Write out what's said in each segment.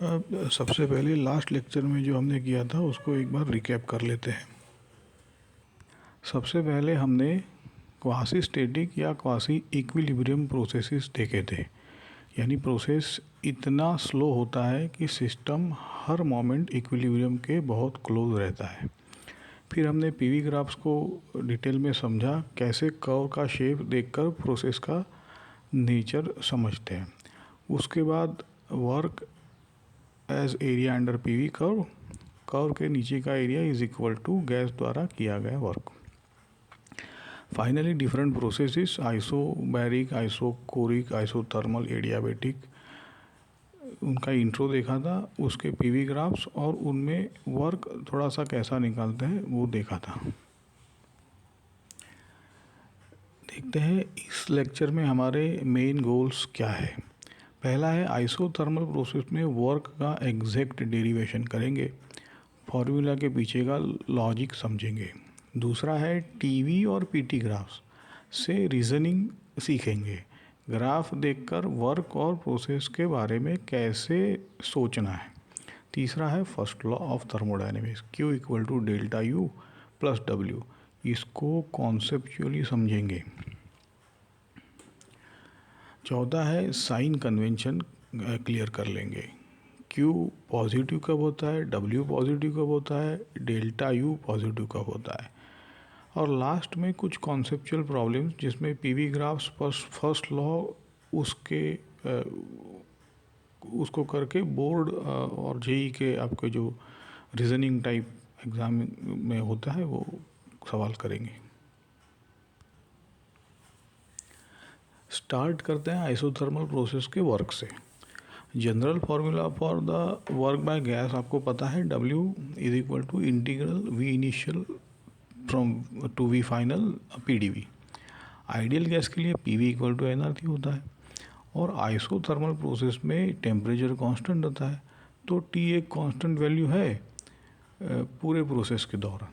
अब सबसे पहले लास्ट लेक्चर में जो हमने किया था उसको एक बार रिकैप कर लेते हैं। सबसे पहले हमने क्वासी स्टैटिक या क्वासी इक्विलिब्रियम प्रोसेसेस देखे थे, यानी प्रोसेस इतना स्लो होता है कि सिस्टम हर मोमेंट इक्विलिब्रियम के बहुत क्लोज रहता है। फिर हमने पीवी ग्राफ्स को डिटेल में समझा, कैसे कर्व का शेप देखकर प्रोसेस का नेचर समझते हैं। उसके बाद work as area under PV curve, curve के नीचे का area is equal to gas द्वारा किया गया work. Finally different processes, isobaric, isochoric, isothermal, adiabatic, उनका इंट्रो देखा था, उसके पीवी ग्राफ्स और उनमें वर्क थोड़ा सा कैसा निकालते हैं वो देखा था। देखते हैं इस लेक्चर में हमारे मेन गोल्स क्या है। पहला है आइसोथर्मल प्रोसेस में वर्क का एग्जैक्ट डेरिवेशन करेंगे, फॉर्मूला के पीछे का लॉजिक समझेंगे। दूसरा है टीवी और पीटी ग्राफ्स से रीजनिंग सीखेंगे, ग्राफ देखकर वर्क और प्रोसेस के बारे में कैसे सोचना है। तीसरा है first law of thermodynamics, Q equal to delta U plus W, इसको कॉन्सेप्चुअली समझेंगे। चौथा है साइन कन्वेंशन क्लियर कर लेंगे, Q पॉजिटिव कब होता है, W पॉजिटिव कब होता है, डेल्टा U पॉजिटिव कब होता है। और लास्ट में कुछ कॉन्सेप्चुअल प्रॉब्लम्स जिसमें पीवी ग्राफ्स पर फर्स्ट लॉ उसको करके बोर्ड और जेई के आपके जो रीजनिंग टाइप एग्ज़ाम में होता है वो सवाल करेंगे। स्टार्ट करते हैं आइसोथर्मल प्रोसेस के वर्क से। General formula for the work by gas आपको पता है, W is equal to integral V initial from to V final PdV। Ideal gas के लिए PV इक्वल टू nRT होता है और आइसोथर्मल प्रोसेस में टेम्परेचर कांस्टेंट होता है, तो T एक कांस्टेंट वैल्यू है पूरे प्रोसेस के दौरान।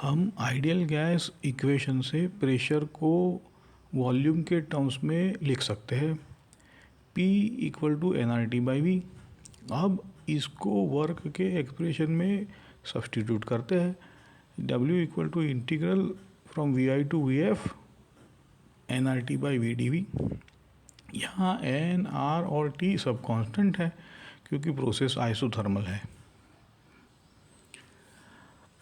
हम आइडियल गैस इक्वेशन से प्रेशर को वॉल्यूम के टर्म्स में लिख सकते हैं, P equal to nRT by V। अब इसको वर्क के एक्सप्रेशन में सब्सटीट्यूट करते हैं, W equal to integral from VI to VF nRT by VdV। यहाँ N, R और T सब कांस्टेंट है क्योंकि प्रोसेस आइसोथर्मल है।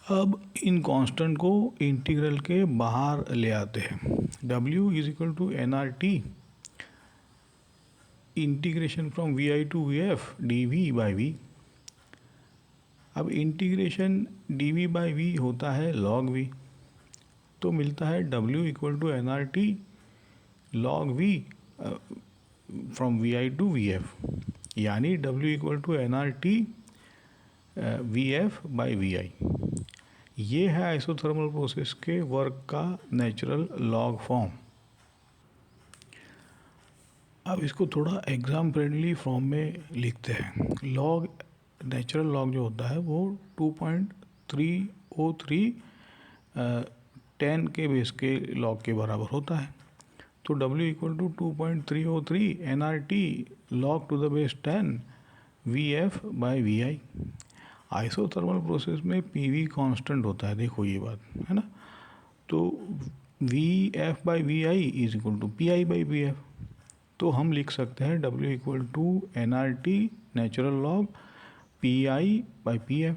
अब इन कांस्टेंट को इंटीग्रल के बाहर ले आते हैं, W is equal to nRT integration from VI to VF dV by V। अब इंटीग्रेशन dV बाई V होता है log V, तो मिलता है W equal to nRT log V from VI to VF, यानी W equal to nRT VF by VI। ये है isothermal process के वर्क का नेचुरल लॉग फॉर्म। अब इसको थोड़ा एग्जाम फ्रेंडली फॉर्म में लिखते हैं। लॉग, नेचुरल लॉग जो होता है वो 2.303 10 के बेस के लॉग के बराबर होता है, तो W equal to 2.303 nRT log to the base 10 VF by VI। Isothermal process में PV कांस्टेंट होता है, देखो ये बात है ना, तो VF by VI is equal to PI by PF। तो हम लिख सकते हैं W equal to nRT natural log PI by PF।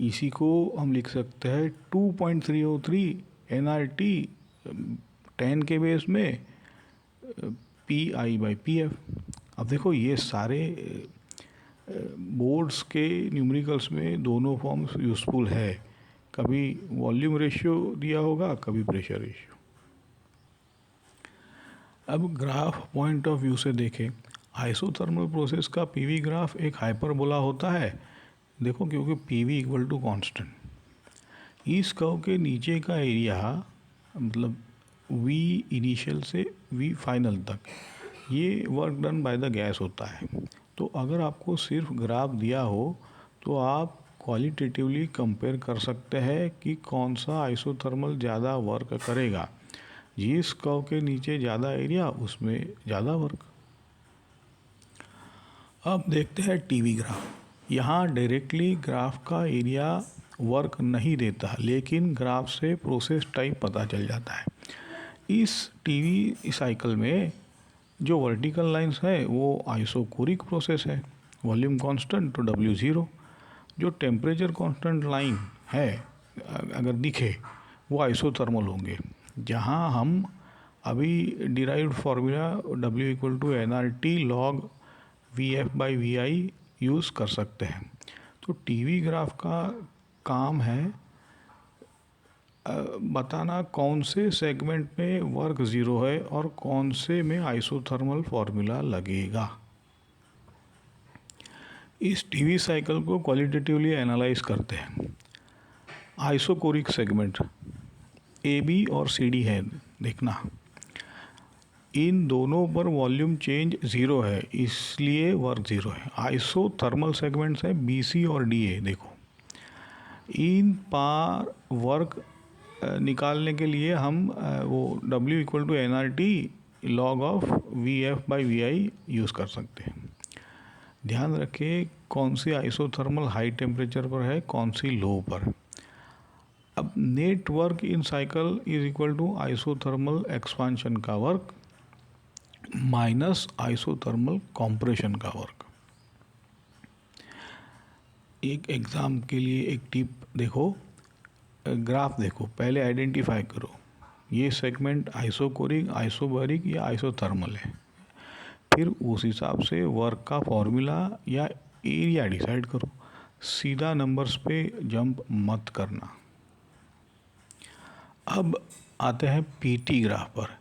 इसी को हम लिख सकते हैं 2.303 nRT 10 के बेस में PI बाई PF। अब देखो ये सारे बोर्ड्स के न्यूमेरिकल्स में दोनों फॉर्म्स यूज़फुल है, कभी वॉल्यूम रेशियो दिया होगा, कभी प्रेशर रेशियो। अब ग्राफ पॉइंट ऑफ व्यू से देखें, आइसोथर्मल प्रोसेस का पीवी ग्राफ एक हाइपरबोला होता है, देखो क्योंकि PV इक्वल टू कांस्टेंट। इस कर्व के नीचे का एरिया मतलब V इनिशियल से V फाइनल तक, ये work done by the gas होता है। तो अगर आपको सिर्फ ग्राफ दिया हो तो आप क्वालिटेटिवली कंपेयर कर सकते हैं कि कौन सा आइसोथर्मल ज़्यादा वर्क करेगा, जिस कर्व के नीचे ज़्यादा एरिया उसमें ज़्यादा वर्क। अब देखते हैं टीवी ग्राफ। यहाँ डायरेक्टली ग्राफ का एरिया वर्क नहीं देता, लेकिन ग्राफ से प्रोसेस टाइप पता चल जाता है। इस टीवी साइकिल में जो वर्टिकल लाइंस है वो आइसोकोरिक प्रोसेस है, वॉल्यूम कांस्टेंट तो W0। जो टेम्परेचर कांस्टेंट लाइन है अगर दिखे वो आइसोथर्मल होंगे, जहाँ हम अभी derived formula W=nRT log VF/VI use कर सकते हैं। तो टीवी ग्राफ का काम है बताना कौन से सेगमेंट में वर्क ज़ीरो है और कौन से में आइसोथर्मल फार्मूला लगेगा। इस टीवी साइकिल को क्वालिटेटिवली एनालाइज करते हैं। आइसोकोरिक सेगमेंट AB और CD है, देखना इन दोनों पर वॉल्यूम चेंज ज़ीरो है, इसलिए वर्क ज़ीरो है। आइसोथर्मल सेगमेंट्स है BC और DA। देखो इन पार वर्क निकालने के लिए हम वो W=nRT log of VF/VI use कर सकते हैं। ध्यान रखें कौन सी आइसोथर्मल हाई टेम्परेचर पर है, कौन सी लो पर। अब net work in cycle is equal to isothermal expansion का वर्क माइनस आइसोथर्मल कॉम्प्रेशन का वर्क। एक एग्ज़ाम के लिए एक टिप देखो, ग्राफ देखो, पहले आइडेंटिफाई करो ये सेगमेंट आइसोकोरिक, आइसोबैरिक या आइसोथर्मल है। फिर उस हिसाब से वर्क का फॉर्मूला या एरिया डिसाइड करो। सीधा नंबर्स पे जंप मत करना। अब आते हैं पीटी ग्राफ पर।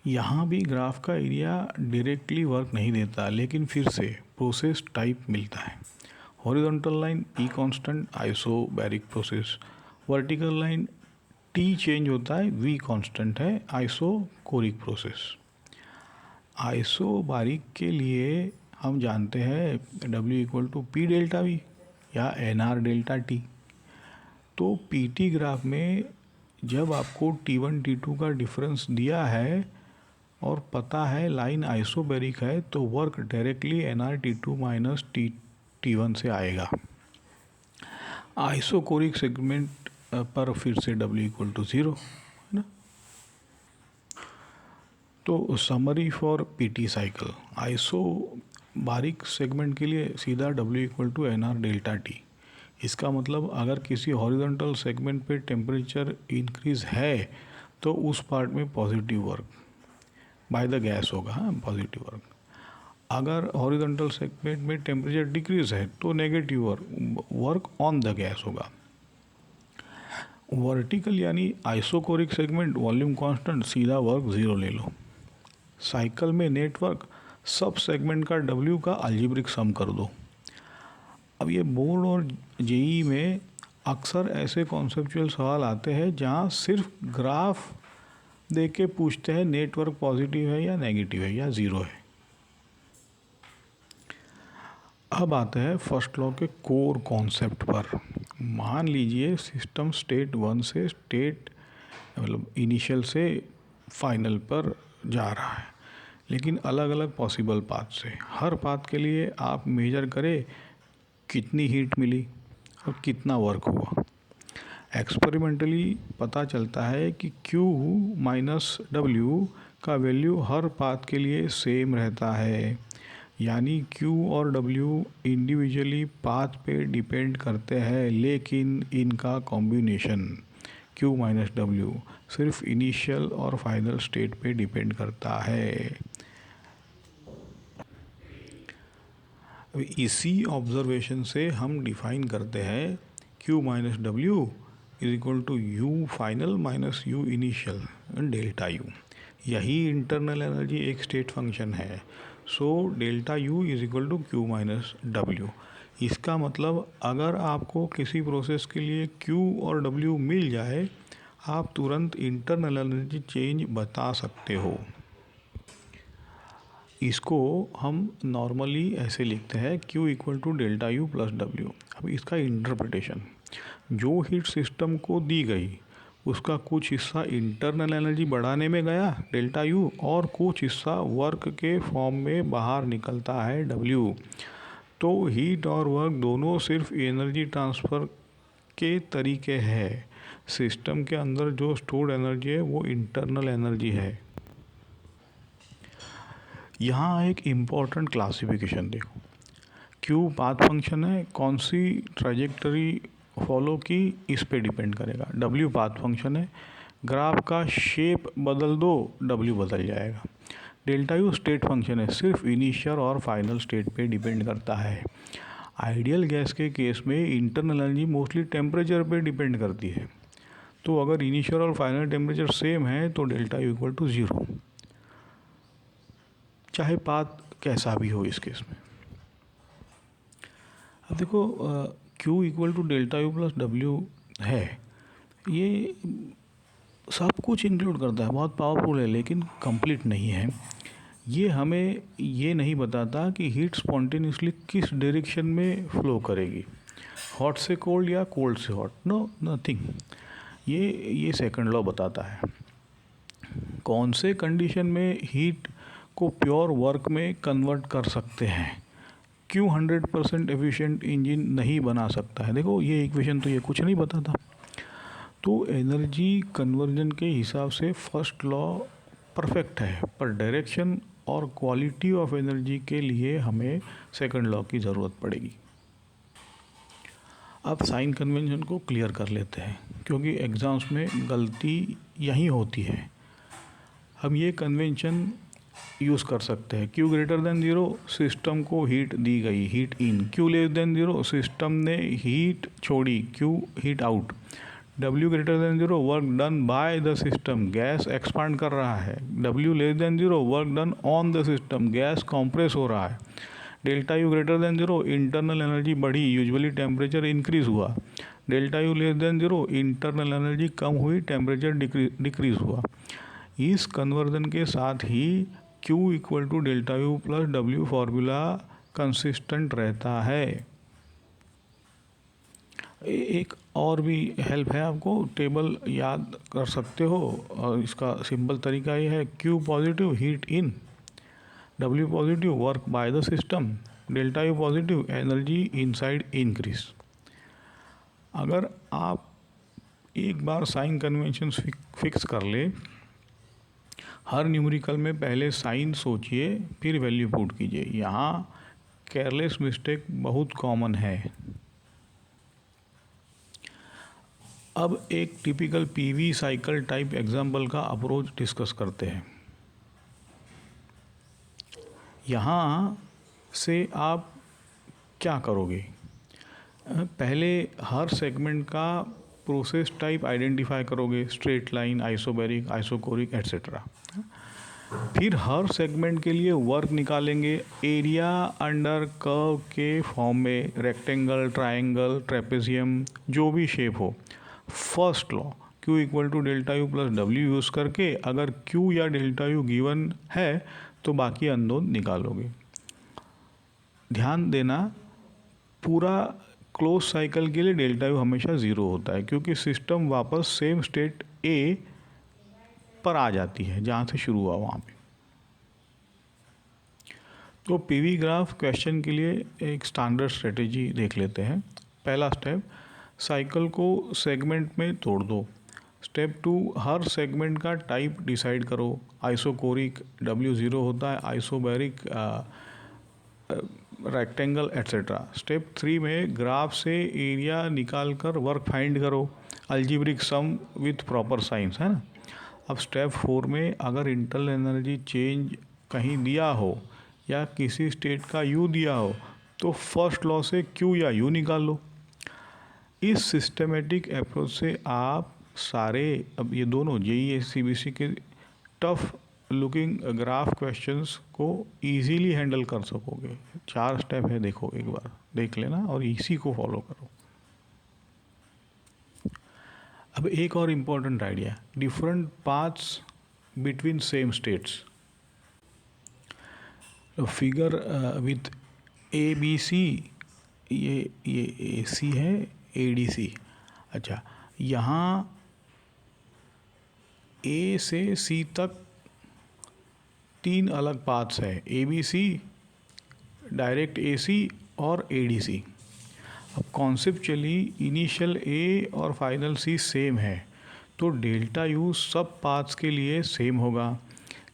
यहाँ भी ग्राफ का एरिया डायरेक्टली वर्क नहीं देता, लेकिन फिर से प्रोसेस टाइप मिलता है। Horizontal line E constant, isobaric process. Vertical line T change होता है, V कांस्टेंट है, आइसोकोरिक प्रोसेस। आइसोबारिक के लिए हम जानते हैं W=P∆V या NR∆T। तो PT ग्राफ में जब आपको T1 T2 का डिफरेंस दिया है और पता है लाइन आइसोबैरिक है, तो work directly NR₂ minus T1 से आएगा। आइसोकोरिक सेगमेंट पर फिर से W=0 है ना। तो summary for PT cycle, isobaric segment के लिए सीधा W=nR∆T। इसका मतलब अगर किसी हॉरिजॉन्टल सेगमेंट पे टेम्परेचर इंक्रीज है तो उस पार्ट में positive work by the gas होगा, पॉजिटिव वर्क। अगर हॉरिजॉन्टल सेगमेंट में टेम्परेचर डिक्रीज है तो negative work on the gas होगा। वर्टिकल यानी आइसोकोरिक सेगमेंट वॉल्यूम कांस्टेंट, सीधा वर्क ज़ीरो ले लो। साइकिल में नेटवर्क सब सेगमेंट का W का अलजेब्रिक सम कर दो। अब ये बोर्ड और JEE में अक्सर ऐसे कॉन्सेप्चुअल सवाल आते हैं जहाँ सिर्फ ग्राफ देख के पूछते हैं नेटवर्क पॉजिटिव है या नेगेटिव है या ज़ीरो है। अब आते हैं फर्स्ट लॉ के कोर कॉन्सेप्ट पर। मान लीजिए सिस्टम स्टेट 1 से स्टेट मतलब इनिशियल से फाइनल पर जा रहा है, लेकिन अलग अलग पॉसिबल पाथ से। हर पाथ के लिए आप मेजर करें कितनी हीट मिली और कितना वर्क हुआ। एक्सपेरिमेंटली पता चलता है कि Q माइनस W का वैल्यू हर पाथ के लिए सेम रहता है, यानी Q और W इंडिविजुअली पाथ पे डिपेंड करते हैं, लेकिन इनका कॉम्बिनेशन Q माइनस W सिर्फ इनिशियल और फाइनल स्टेट पे डिपेंड करता है। इसी ऑब्जर्वेशन से हम डिफाइन करते हैं Q minus W is equal to U final minus U initial delta U। यही इंटरनल एनर्जी एक स्टेट फंक्शन है। So delta U is equal to Q minus W। इसका मतलब अगर आपको किसी प्रोसेस के लिए Q और W मिल जाए, आप तुरंत इंटरनल एनर्जी चेंज बता सकते हो। इसको हम नॉर्मली ऐसे लिखते हैं Q equal to delta U plus W। अब इसका इंटरप्रिटेशन, जो हीट सिस्टम को दी गई उसका कुछ हिस्सा इंटरनल एनर्जी बढ़ाने में गया डेल्टा यू, और कुछ हिस्सा वर्क के फॉर्म में बाहर निकलता है डब्ल्यू। तो हीट और वर्क दोनों सिर्फ एनर्जी ट्रांसफ़र के तरीके हैं। सिस्टम के अंदर जो स्टोर्ड एनर्जी है वो इंटरनल एनर्जी है। यहाँ एक इम्पॉर्टेंट क्लासिफिकेशन देखो, क्यू पाथ फंक्शन है, कौन सी ट्रैजेक्टरी फॉलो की इस पे डिपेंड करेगा। डब्ल्यू पाथ फंक्शन है, ग्राफ का शेप बदल दो डब्ल्यू बदल जाएगा। डेल्टा यू स्टेट फंक्शन है, सिर्फ इनिशियल और फाइनल स्टेट पे डिपेंड करता है। आइडियल गैस के केस में इंटरनल एनर्जी मोस्टली टेम्परेचर पे डिपेंड करती है। तो अगर इनिशियल और फाइनल टेम्परेचर सेम है तो डेल्टा यू इक्वल टू 0, चाहे पाथ कैसा भी हो इस केस में। अब देखो Q equal to delta U plus W है, ये सब कुछ इंक्लूड करता है, बहुत पावरफुल है लेकिन कंप्लीट नहीं है। ये हमें ये नहीं बताता कि हीट स्पॉन्टेनियसली किस डायरेक्शन में फ्लो करेगी, हॉट से कोल्ड या कोल्ड से हॉट, नो नथिंग। ये सेकंड लॉ बताता है कौन से कंडीशन में हीट को प्योर वर्क में कन्वर्ट कर सकते हैं। क्यों 100% एफिशिएंट इंजन नहीं बना सकता है, देखो ये इक्वेशन तो ये कुछ नहीं बताता। तो एनर्जी कन्वर्जन के हिसाब से फर्स्ट लॉ परफेक्ट है, पर डायरेक्शन और क्वालिटी ऑफ एनर्जी के लिए हमें सेकंड लॉ की ज़रूरत पड़ेगी। अब साइन कन्वेंशन को क्लियर कर लेते हैं, क्योंकि एग्ज़ाम्स में गलती यही होती है। हम ये कन्वेंशन यूज़ कर सकते हैं, Q ग्रेटर देन 0 सिस्टम को हीट दी गई, heat in. Q less than 0 system ने हीट छोड़ी, Q heat out. W greater than 0 work done by the system, gas expand कर रहा है। W less than 0 work done on the system, gas compress हो रहा है। Delta U greater than 0 internal energy बढ़ी, usually temperature increase हुआ। Delta U less than 0 internal energy कम हुई, टेम्परेचर डिक्रीज हुआ। इस कन्वर्जन के साथ ही Q equal to delta U plus W formula consistent रहता है। एक और भी हेल्प है, आपको टेबल याद कर सकते हो, और इसका सिंपल तरीका ये है, Q positive heat in, W positive work by the system, delta U positive energy inside increase. अगर आप एक बार साइन कन्वेंशन फिक्स कर ले, हर न्यूमेरिकल में पहले साइन सोचिए फिर वैल्यू पुट कीजिए। यहाँ केयरलेस मिस्टेक बहुत कॉमन है। अब एक typical PV cycle type example का अप्रोच डिस्कस करते हैं। यहाँ से आप क्या करोगे, पहले हर सेगमेंट का प्रोसेस टाइप आइडेंटिफाई करोगे, straight line, isobaric, isochoric etcetera. फिर हर सेगमेंट के लिए वर्क निकालेंगे एरिया अंडर कर्व के फॉर्म में, रेक्टेंगल, ट्रायंगल, ट्रेपेजियम, जो भी शेप हो। First law Q equal to delta U plus W use करके अगर Q या डेल्टा यू गिवन है तो बाकी अननोन निकालोगे। ध्यान देना, पूरा क्लोज साइकिल के लिए डेल्टा यू हमेशा 0 होता है, क्योंकि सिस्टम वापस सेम स्टेट ए पर आ जाती है जहाँ से शुरू हुआ वहाँ पे। तो पीवी ग्राफ क्वेश्चन के लिए एक स्टैंडर्ड स्ट्रेटेजी देख लेते हैं। पहला स्टेप, साइकिल को सेगमेंट में तोड़ दो। स्टेप 2, हर सेगमेंट का टाइप डिसाइड करो। आइसोकोरिक W0 होता है, आइसोबैरिक रेक्टेंगल एट्सेट्रा। स्टेप 3 में ग्राफ से एरिया निकाल कर वर्क फाइंड करो, algebraic sum with proper signs, है ना। अब स्टेप 4 में अगर इंटरनल एनर्जी चेंज कहीं दिया हो या किसी स्टेट का यू दिया हो तो फर्स्ट लॉ से Q या U निकाल लो। इस सिस्टमेटिक अप्रोच से आप सारे, अब ये दोनों JEE CBSE के टफ लुकिंग ग्राफ क्वेश्चंस को इजीली हैंडल कर सकोगे। 4 स्टेप है, देखो एक बार देख लेना और इसी को फॉलो करो। अब एक और important idea, different paths between same states. Figure with ABC, ये AC है, ADC। अच्छा, यहाँ ए से सी तक 3 अलग पाथ्स है, ABC, डायरेक्ट AC और ADC। अब कॉन्सेप्चुअली इनिशियल A और फाइनल C सेम है, तो डेल्टा यू सब पाथ्स के लिए सेम होगा,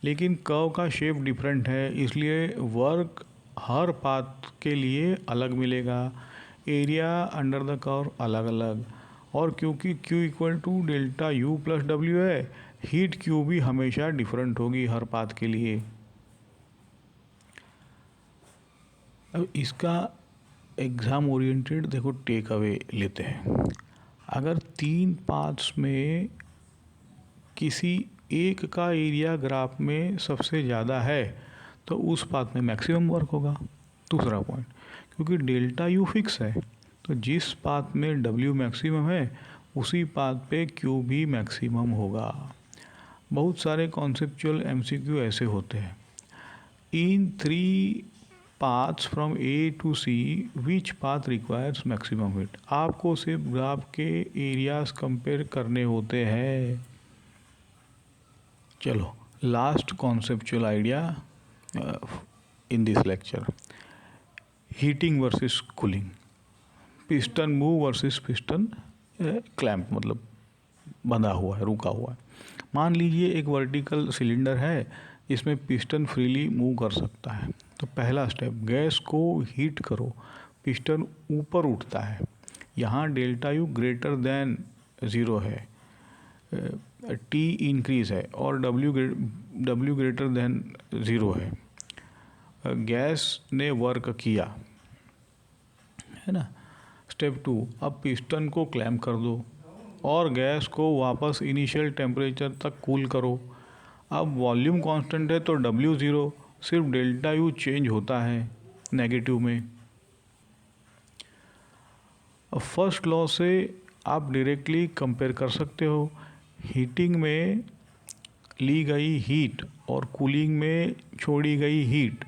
लेकिन कर्व का शेप डिफरेंट है, इसलिए वर्क हर पाथ के लिए अलग मिलेगा, एरिया अंडर द कर्व अलग अलग। और क्योंकि Q equal to delta U plus W है, हीट Q भी हमेशा डिफरेंट होगी हर पाथ के लिए। अब इसका एग्ज़ाम ओरिएंटेड देखो टेक अवे लेते हैं। अगर 3 पाथ्स में किसी एक का एरिया ग्राफ में सबसे ज़्यादा है तो उस पाथ में मैक्सिमम वर्क होगा। दूसरा पॉइंट, क्योंकि डेल्टा यू फिक्स है, तो जिस पाथ में W मैक्सिमम है उसी पाथ पे Q भी मैक्सिमम होगा। बहुत सारे कॉन्सेप्चुअल MCQ ऐसे होते हैं। इन 3 paths from A to C, which path requires maximum heat? आपको सिर्फ ग्राफ के एरियाज कंपेयर करने होते हैं। चलो, last conceptual idea in this lecture, heating versus cooling, piston move versus piston clamp, मतलब बंधा हुआ है, रुका हुआ है। मान लीजिए एक वर्टिकल सिलेंडर है, इसमें पिस्टन फ्रीली मूव कर सकता है। तो पहला स्टेप, गैस को हीट करो, पिस्टन ऊपर उठता है। यहाँ डेल्टा यू ग्रेटर देन 0 है, T इंक्रीज है और W ग्रेटर देन 0 है। गैस ने वर्क किया है ना। स्टेप 2, अब पिस्टन को क्लैम्प कर दो और गैस को वापस इनिशियल टेम्परेचर तक कूल करो। अब वॉल्यूम कांस्टेंट है तो W 0, सिर्फ डेल्टा यू चेंज होता है नेगेटिव में। अब फर्स्ट लॉ से आप डायरेक्टली कंपेयर कर सकते हो। हीटिंग में ली गई हीट और कूलिंग में छोड़ी गई हीट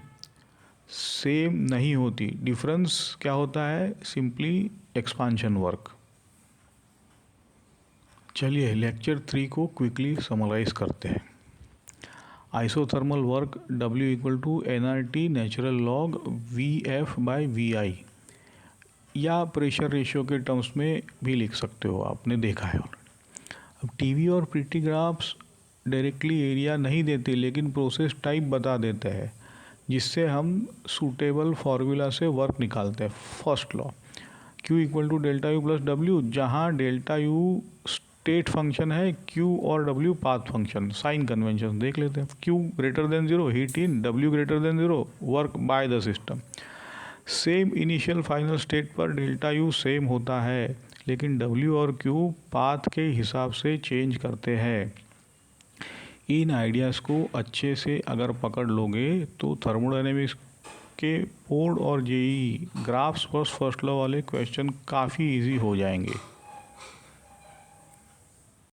सेम नहीं होती। डिफरेंस क्या होता है? Simply expansion work. चलिए लेक्चर 3 को क्विकली समराइज करते हैं। Isothermal work W equal to nRT natural log VF/VI, या प्रेशर रेशियो के टर्म्स में भी लिख सकते हो, आपने देखा है। अब टीवी और प्रिटी ग्राफ्स डायरेक्टली एरिया नहीं देते, लेकिन प्रोसेस टाइप बता देते हैं, जिससे हम सूटेबल फार्मूला से वर्क निकालते हैं। First law, Q equal to delta U plus W, जहाँ डेल्टा यू स्टेट फंक्शन है, Q और W path function. Sign convention देख लेते हैं। Q greater than 0 heat in, W greater than 0 work by the system. Same initial final state पर delta U same होता है, लेकिन W और Q पाथ के हिसाब से चेंज करते हैं। इन आइडियाज़ को अच्छे से अगर पकड़ लोगे तो थर्मोडायनेमिक्स के बोर्ड और JEE ग्राफ्स पर फर्स्ट लॉ वाले क्वेश्चन काफ़ी इजी हो जाएंगे।